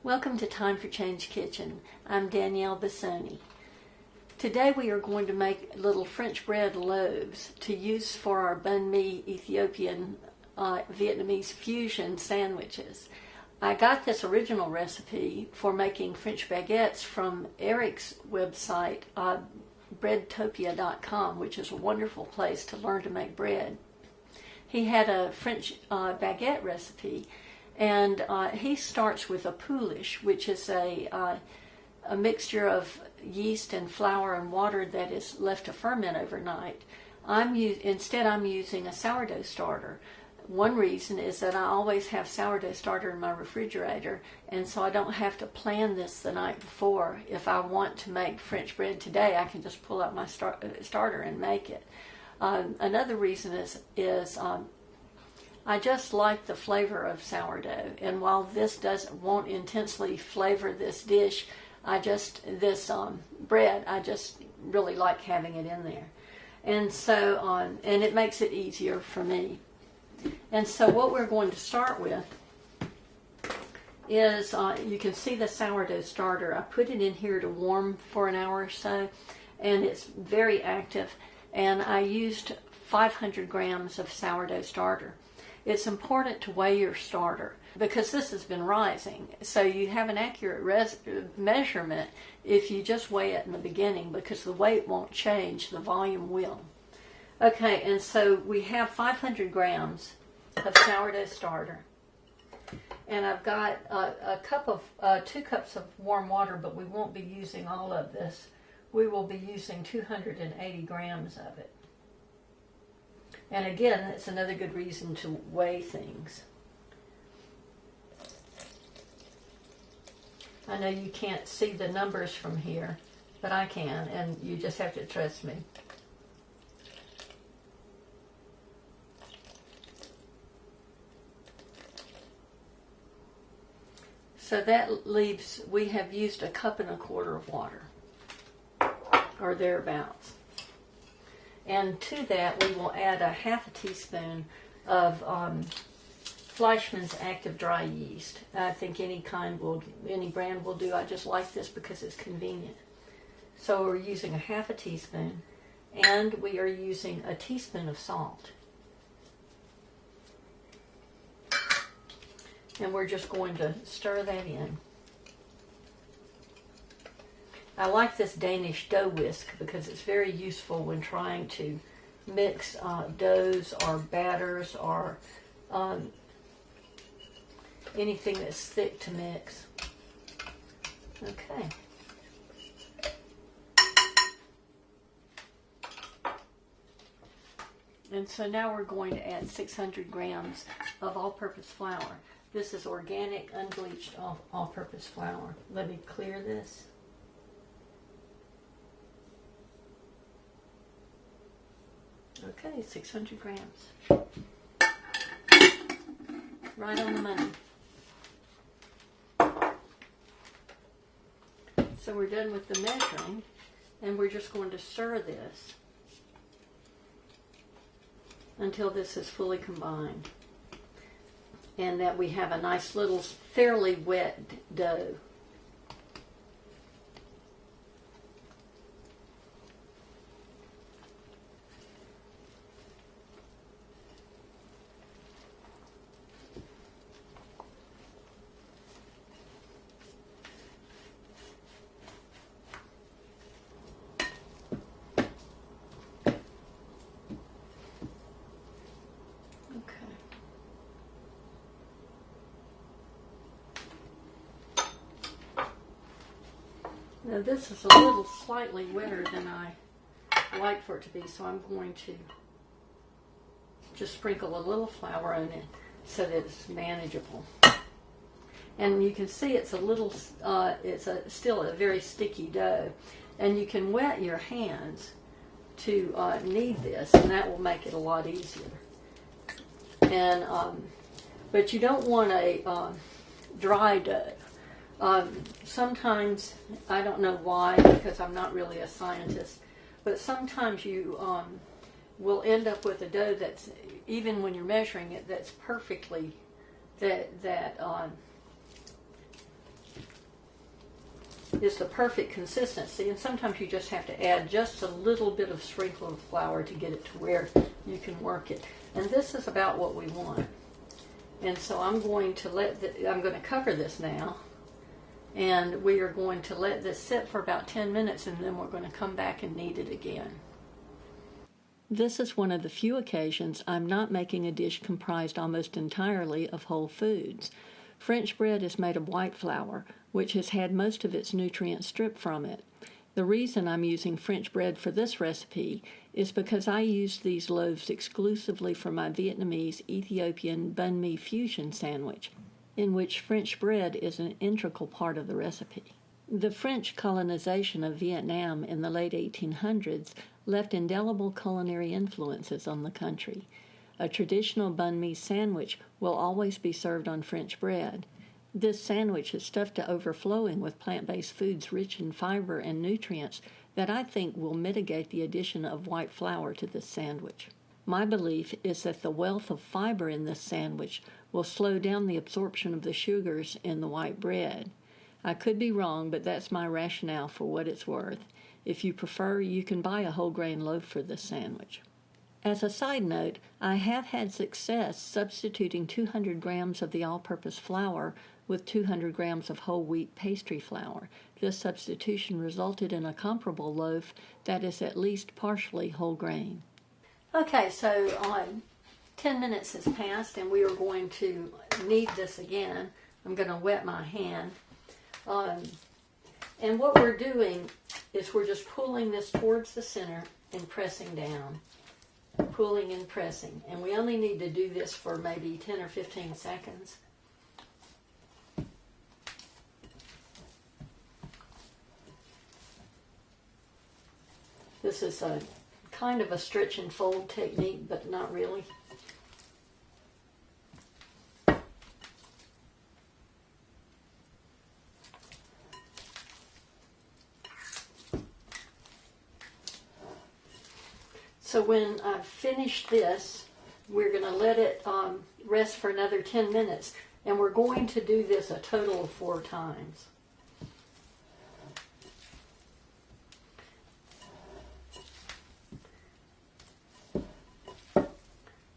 Welcome to Time for Change Kitchen. I'm Danielle Bassoni. Today we are going to make little French bread loaves to use for our banh mi Ethiopian Vietnamese fusion sandwiches. I got this original recipe for making French baguettes from Eric's website, breadtopia.com, which is a wonderful place to learn to make bread. He had a French baguette recipe, and he starts with a pouliche, which is a mixture of yeast and flour and water that is left to ferment overnight. Instead, I'm using a sourdough starter. One reason is that I always have sourdough starter in my refrigerator, and so I don't have to plan this the night before. If I want to make French bread today, I can just pull out my starter and make it. Another reason is I just like the flavor of sourdough, and while this won't intensely flavor this dish, bread, I just really like having it in there, and so and it makes it easier for me. And so what we're going to start with is you can see the sourdough starter. I put it in here to warm for an hour or so, and it's very active. And I used 500 grams of sourdough starter. It's important to weigh your starter because this has been rising. So you have an accurate measurement if you just weigh it in the beginning, because the weight won't change, the volume will. Okay, and so we have 500 grams of sourdough starter. And I've got a cup of 2 cups of warm water, but we won't be using all of this. We will be using 280 grams of it. And again, that's another good reason to weigh things. I know you can't see the numbers from here, but I can, and you just have to trust me. So that leaves, we have used 1.25 cups of water, or thereabouts. And to that, we will add a 1/2 teaspoon of Fleischmann's active dry yeast. I think any brand will do. I just like this because it's convenient. So we're using a 1/2 teaspoon, and we are using a teaspoon of salt. And we're just going to stir that in. I like this Danish dough whisk because it's very useful when trying to mix doughs or batters or anything that's thick to mix. Okay. And so now we're going to add 600 grams of all-purpose flour. This is organic, unbleached all-purpose flour. Let me clear this. Okay, 600 grams. Right on the money. So we're done with the measuring, and we're just going to stir this until this is fully combined, and that we have a nice little fairly wet dough. Now this is a little slightly wetter than I like for it to be, so I'm going to just sprinkle a little flour on it so that it's manageable. And you can see it's a little, still a very sticky dough, and you can wet your hands to knead this, and that will make it a lot easier. And but you don't want a dry dough. Sometimes, I don't know why, because I'm not really a scientist, but sometimes you will end up with a dough that's, even when you're measuring it, that's perfectly, is the perfect consistency, and sometimes you just have to add just a little bit of sprinkle of flour to get it to where you can work it. And this is about what we want. And so I'm going to I'm going to cover this now, and we are going to let this sit for about 10 minutes, and then we're going to come back and knead it again. This is one of the few occasions I'm not making a dish comprised almost entirely of whole foods. French bread is made of white flour, which has had most of its nutrients stripped from it. The reason I'm using French bread for this recipe is because I used these loaves exclusively for my Vietnamese Ethiopian banh mi fusion sandwich, in which French bread is an integral part of the recipe. The French colonization of Vietnam in the late 1800s left indelible culinary influences on the country. A traditional banh mi sandwich will always be served on French bread. This sandwich is stuffed to overflowing with plant-based foods rich in fiber and nutrients that I think will mitigate the addition of white flour to this sandwich. My belief is that the wealth of fiber in this sandwich will slow down the absorption of the sugars in the white bread. I could be wrong, but that's my rationale for what it's worth. If you prefer, you can buy a whole grain loaf for this sandwich. As a side note, I have had success substituting 200 grams of the all-purpose flour with 200 grams of whole wheat pastry flour. This substitution resulted in a comparable loaf that is at least partially whole grain. Okay, so 10 minutes has passed and we are going to knead this again. I'm going to wet my hand. And what we're doing is we're just pulling this towards the center and pressing down. Pulling and pressing. And we only need to do this for maybe 10 or 15 seconds. This is a kind of a stretch and fold technique, but not really. So when I've finished this, we're going to let it rest for another 10 minutes, and we're going to do this a total of 4 times.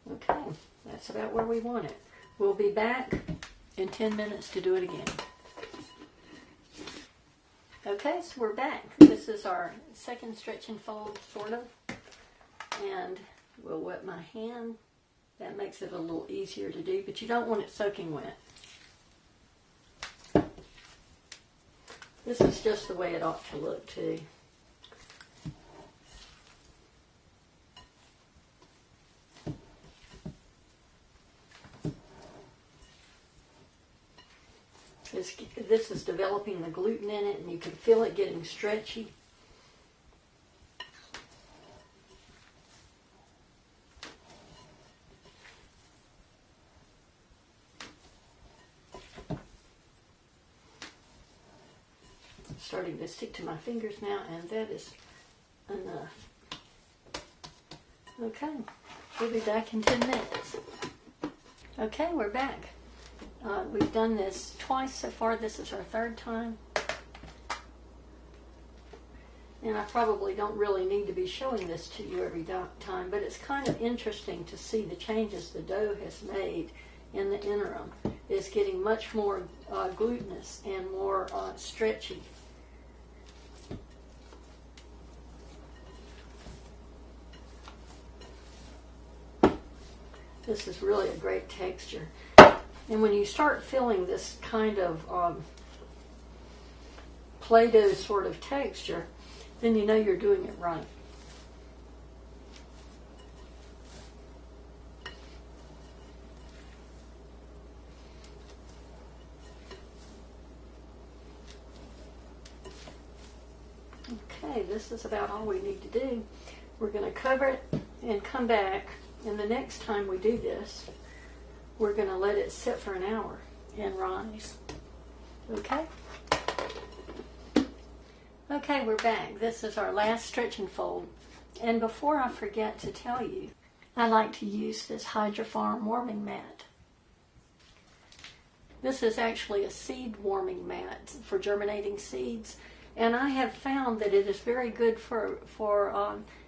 Okay, that's about where we want it. We'll be back in 10 minutes to do it again. Okay, so we're back. This is our second stretch and fold, sort of. And we'll wet my hand. That makes it a little easier to do, but you don't want it soaking wet. This is just the way it ought to look too. This is developing the gluten in it, and you can feel it getting stretchy. Starting to stick to my fingers now, and that is enough. Okay, we'll be back in 10 minutes. Okay, we're back. We've done this twice so far. This is our 3rd time. And I probably don't really need to be showing this to you every time, but it's kind of interesting to see the changes the dough has made in the interim. It's getting much more glutinous and more stretchy. This is really a great texture. And when you start feeling this kind of Play-Doh sort of texture, then you know you're doing it right. Okay, this is about all we need to do. We're going to cover it and come back, and the next time we do this, we're going to let it sit for an hour and rise. Okay? Okay, we're back. This is our last stretch and fold. And before I forget to tell you, I like to use this Hydrofarm warming mat. This is actually a seed warming mat for germinating seeds, and I have found that it is very good for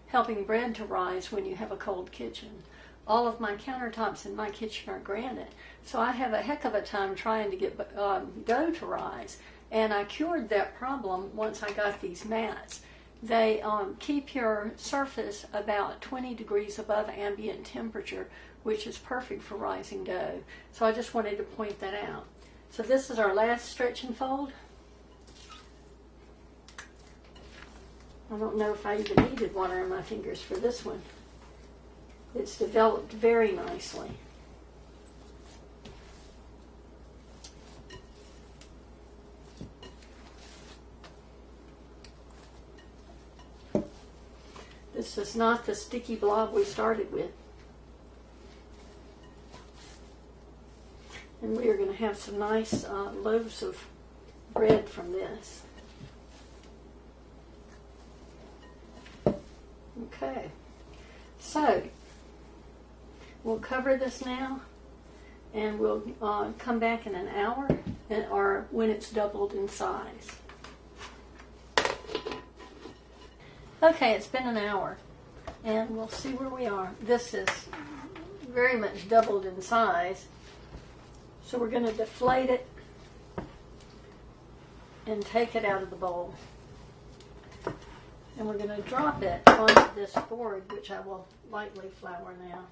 helping bread to rise when you have a cold kitchen. All of my countertops in my kitchen are granite, so I have a heck of a time trying to get dough to rise, and I cured that problem once I got these mats. They keep your surface about 20 degrees above ambient temperature, which is perfect for rising dough. So I just wanted to point that out. So this is our last stretch and fold. I don't know if I even needed water on my fingers for this one. It's developed very nicely. This is not the sticky blob we started with. And we are going to have some nice loaves of bread from this. Okay, so we'll cover this now, and we'll come back in an hour, or when it's doubled in size. Okay, it's been an hour, and we'll see where we are. This is very much doubled in size, so we're going to deflate it and take it out of the bowl. And we're going to drop it onto this board, which I will lightly flour now.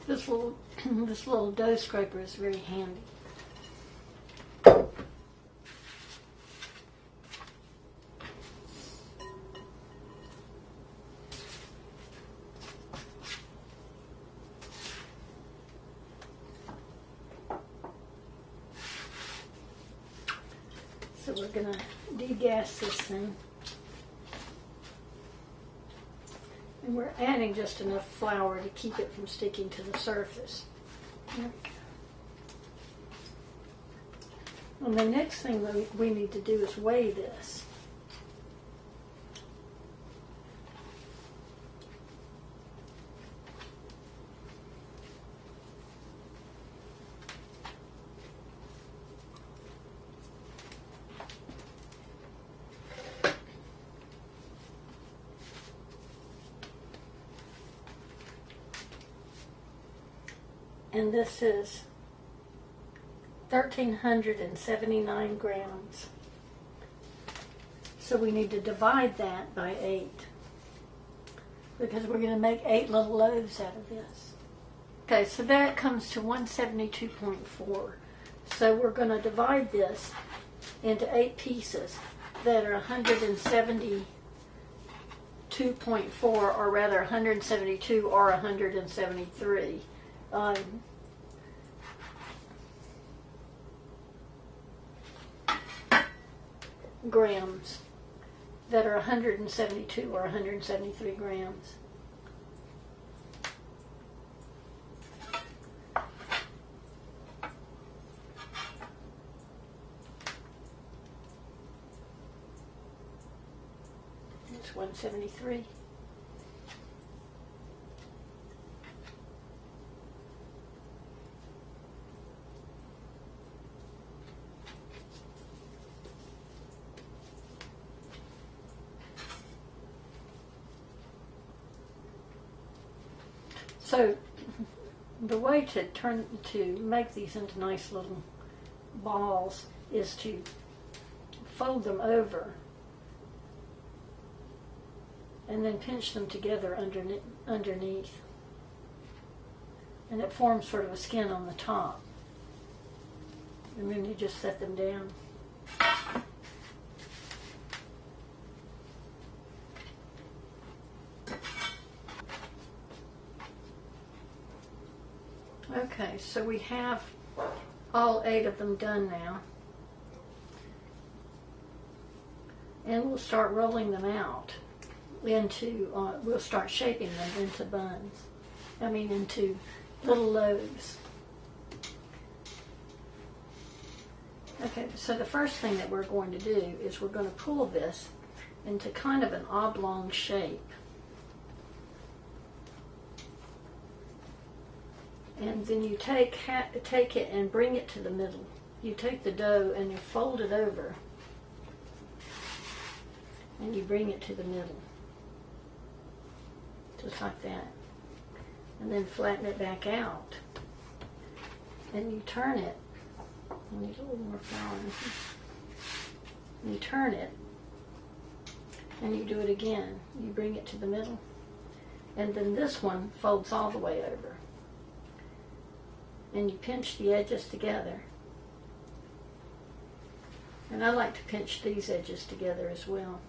This little dough scraper is very handy. So we're going to degas this thing. And we're adding just enough flour to keep it from sticking to the surface. And the next thing that we need to do is weigh this. And this is 1,379 grams. So we need to divide that by 8, because we're going to make 8 little loaves out of this. Okay, so that comes to 172.4. So we're going to divide this into 8 pieces that are 172.4, or rather 172 or 173. Grams that are 172 or 173 grams. It's 173. So the way to make these into nice little balls is to fold them over and then pinch them together underneath. And it forms sort of a skin on the top. And then you just set them down. Okay, so we have all 8 of them done now. And we'll start rolling them out into, we'll start shaping them into buns. Into little loaves. Okay, so the first thing that we're going to do is we're going to pull this into kind of an oblong shape. And then you take it and bring it to the middle. You take the dough and you fold it over and you bring it to the middle. Just like that. And then flatten it back out. And you turn it. I need a little more flour. And you turn it. And you do it again. You bring it to the middle. And then this one folds all the way over. And you pinch the edges together. And I like to pinch these edges together as well.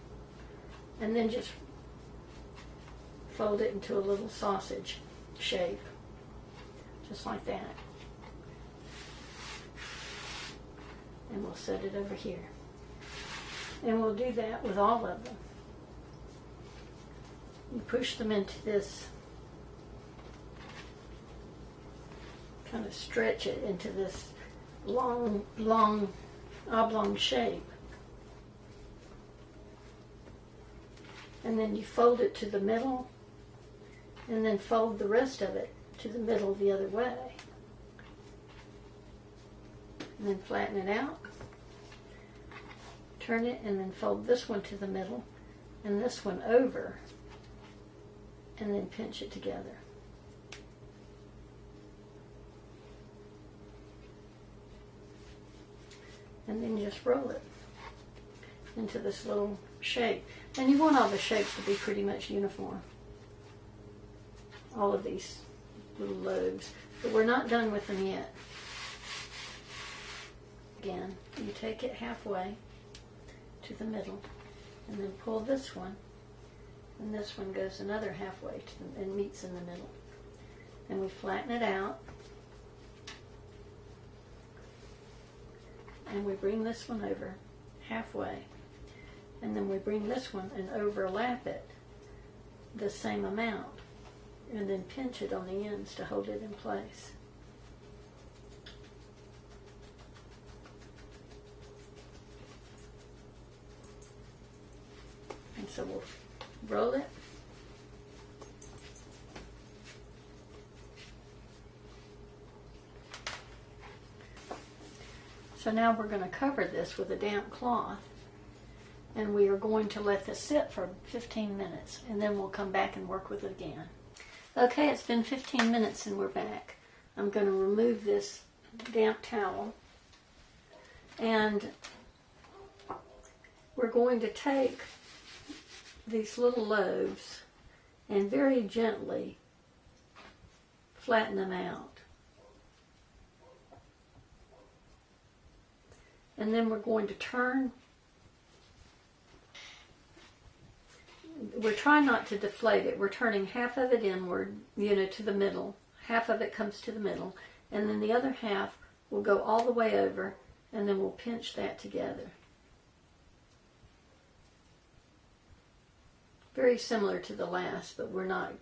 And then just fold it into a little sausage shape. Just like that. And we'll set it over here. And we'll do that with all of them. You push them into this, kind of stretch it into this long oblong shape. And then you fold it to the middle, and then fold the rest of it to the middle the other way. And then flatten it out, turn it, and then fold this one to the middle, and this one over, and then pinch it together. And then just roll it into this little shape. And you want all the shapes to be pretty much uniform. All of these little loaves. But we're not done with them yet. Again, you take it halfway to the middle, and then pull this one, and this one goes another halfway to and meets in the middle. And we flatten it out. And we bring this one over halfway. And then we bring this one and overlap it the same amount. And then pinch it on the ends to hold it in place. And so we'll roll it. So now we're going to cover this with a damp cloth, and we are going to let this sit for 15 minutes, and then we'll come back and work with it again. Okay, it's been 15 minutes and we're back. I'm going to remove this damp towel, and we're going to take these little loaves and very gently flatten them out. And then we're going to turn. We're trying not to deflate it. We're turning half of it inward, to the middle. Half of it comes to the middle. And then the other half will go all the way over, and then we'll pinch that together. Very similar to the last, but we're not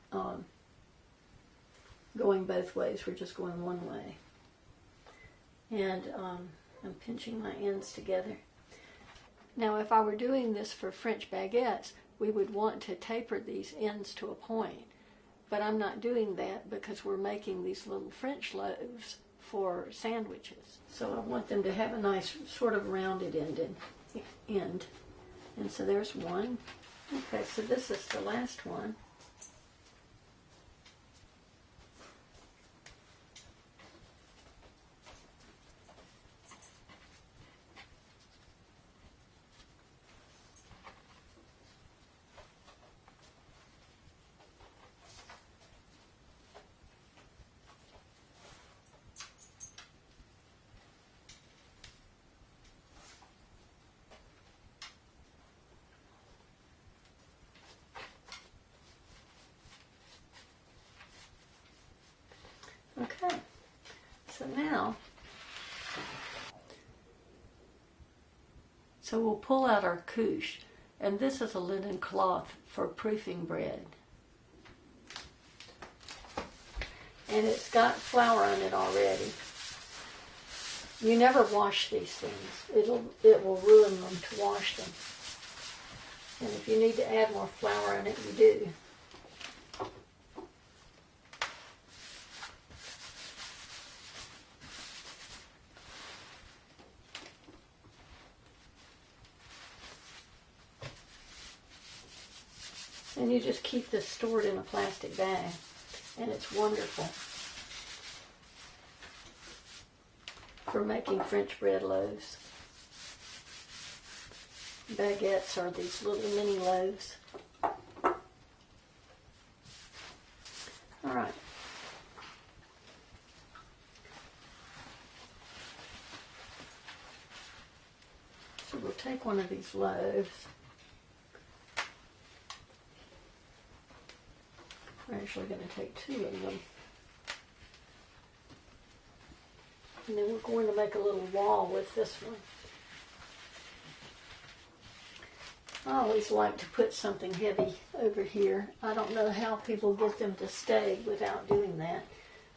going both ways. We're just going one way. And I'm pinching my ends together. Now, if I were doing this for French baguettes, we would want to taper these ends to a point. But I'm not doing that because we're making these little French loaves for sandwiches. So I want them to have a nice sort of rounded end. And so there's one. Okay, so this is the last one. Okay, so now, we'll pull out our couche, and this is a linen cloth for proofing bread. And it's got flour on it already. You never wash these things. It will ruin them to wash them. And if you need to add more flour in it, you do. And you just keep this stored in a plastic bag, and it's wonderful for making French bread loaves. Baguettes are these little mini loaves. All right. So we'll take one of these loaves. We're actually going to take 2 of them. And then we're going to make a little wall with this one. I always like to put something heavy over here. I don't know how people get them to stay without doing that,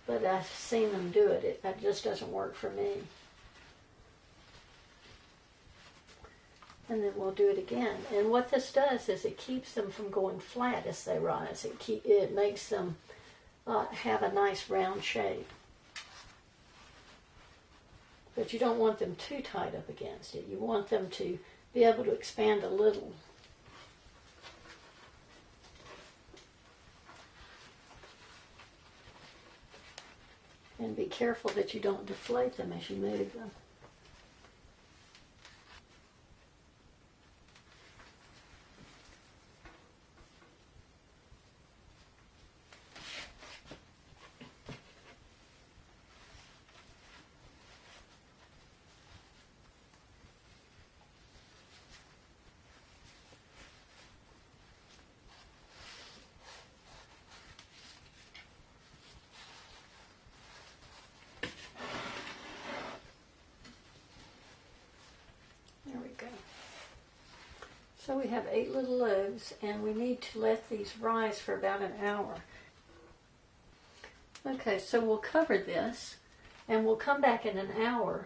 but I've seen them do it. It just doesn't work for me. And then we'll do it again. And what this does is it keeps them from going flat as they rise. It makes them have a nice round shape. But you don't want them too tight up against it. You want them to be able to expand a little. And be careful that you don't deflate them as you move them. So we have 8 little loaves, and we need to let these rise for about an hour. Okay, so we'll cover this, and we'll come back in an hour.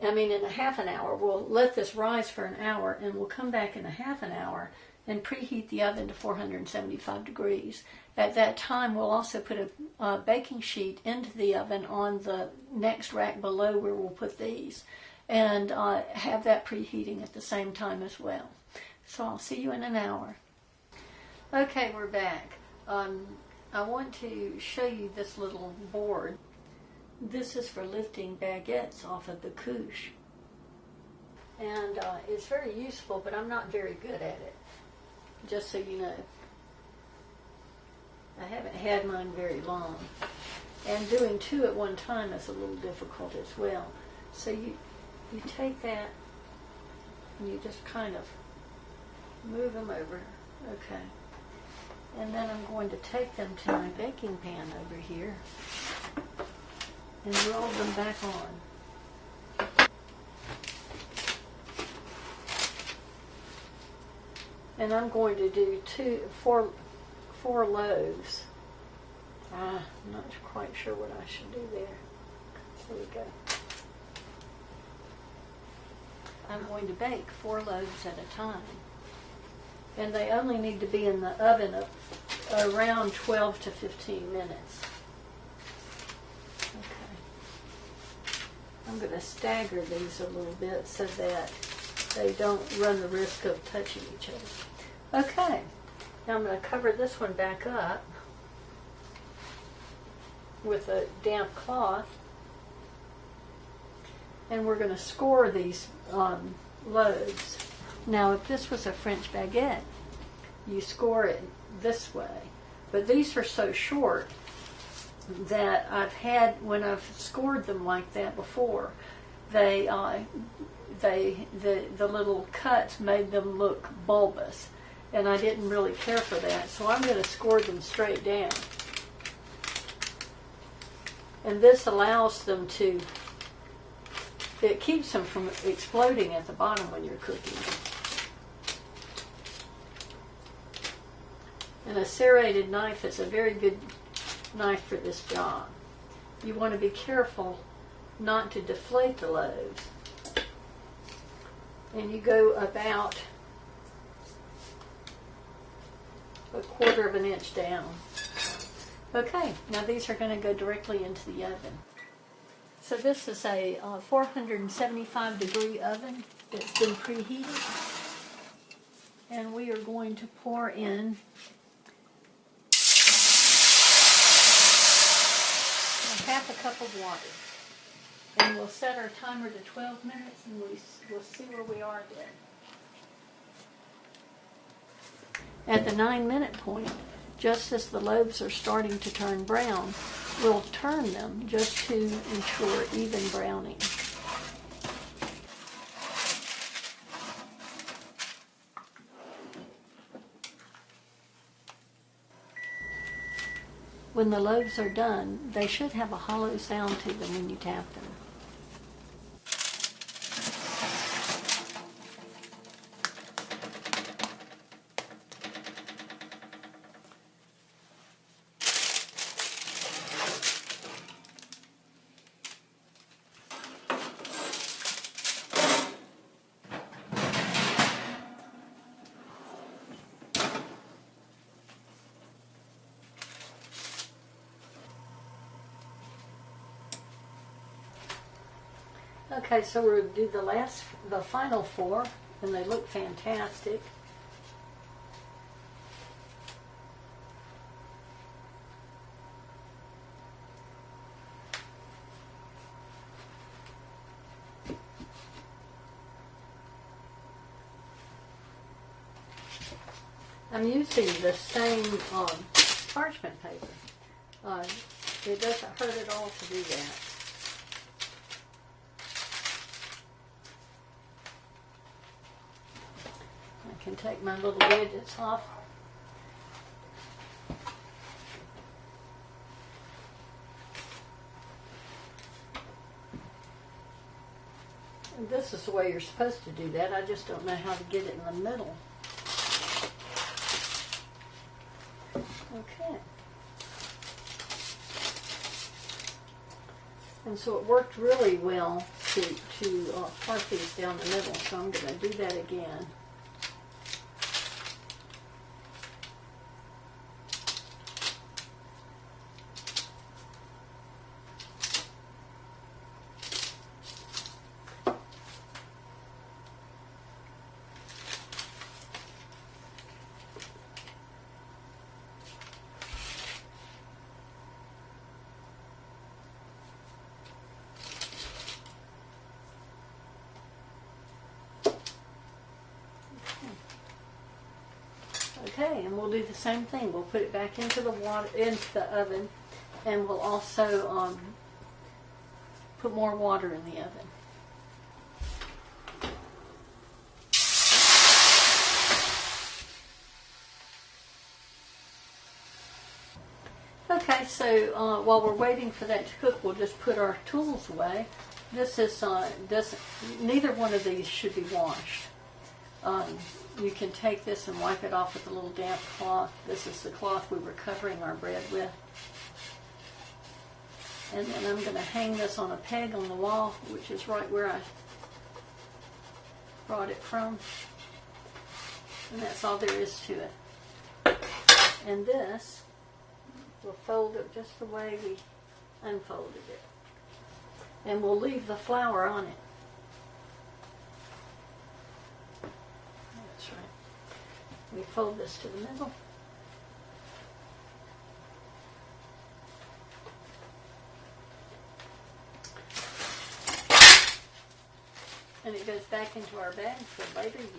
In a half an hour. We'll let this rise for an hour, and we'll come back in a half an hour and preheat the oven to 475 degrees. At that time, we'll also put a baking sheet into the oven on the next rack below where we'll put these, and have that preheating at the same time as well. So I'll see you in an hour. Okay, we're back. I want to show you this little board. This is for lifting baguettes off of the couche. And it's very useful, but I'm not very good at it, just so you know. I haven't had mine very long. And doing 2 at one time is a little difficult as well. So you take that and you just kind of move them over. Okay. And then I'm going to take them to my baking pan over here and roll them back on. And I'm going to do 4 loaves. I'm not quite sure what I should do there. There we go. I'm going to bake 4 loaves at a time. And they only need to be in the oven around 12 to 15 minutes. Okay. I'm going to stagger these a little bit so that they don't run the risk of touching each other. Okay. Now I'm going to cover this one back up with a damp cloth. And we're going to score these loaves. Now, if this was a French baguette, you score it this way. But these are so short that I've had, when I've scored them like that before, the little cuts made them look bulbous, and I didn't really care for that. So I'm going to score them straight down. And this allows them to, it keeps them from exploding at the bottom when you're cooking. And a serrated knife is a very good knife for this job. You want to be careful not to deflate the loaves. And you go about a quarter of an inch down. Okay, now these are going to go directly into the oven. So this is a 475 degree oven that's been preheated. And we are going to pour in half a cup of water. And we'll set our timer to 12 minutes and we'll see where we are then. At the 9-minute point, just as the loaves are starting to turn brown, we'll turn them just to ensure even browning. When the loaves are done, they should have a hollow sound to them when you tap them. Okay, so we'll do the final 4, and they look fantastic. I'm using the same parchment paper. It doesn't hurt at all to do that. I can take my little gadgets off. And this is the way you're supposed to do that. I just don't know how to get it in the middle. Okay. And so it worked really well to part these down the middle, so I'm going to do that again. Okay, and we'll do the same thing. We'll put it back into the oven, and we'll also put more water in the oven. Okay, so while we're waiting for that to cook, we'll just put our tools away. This is neither one of these should be washed. You can take this and wipe it off with a little damp cloth. This is the cloth we were covering our bread with. And then I'm going to hang this on a peg on the wall, which is right where I brought it from. And that's all there is to it. And this, we'll fold it just the way we unfolded it. And we'll leave the flour on it. That's right. We fold this to the middle. And it goes back into our bag for later use.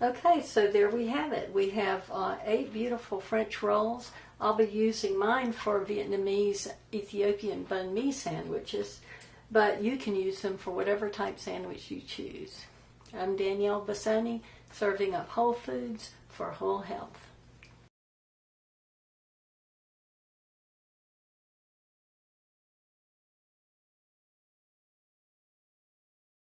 Okay, so there we have it. We have 8 beautiful French rolls. I'll be using mine for Vietnamese Ethiopian banh mi sandwiches, but you can use them for whatever type sandwich you choose. I'm Danielle Bassoni, serving up whole foods for whole health.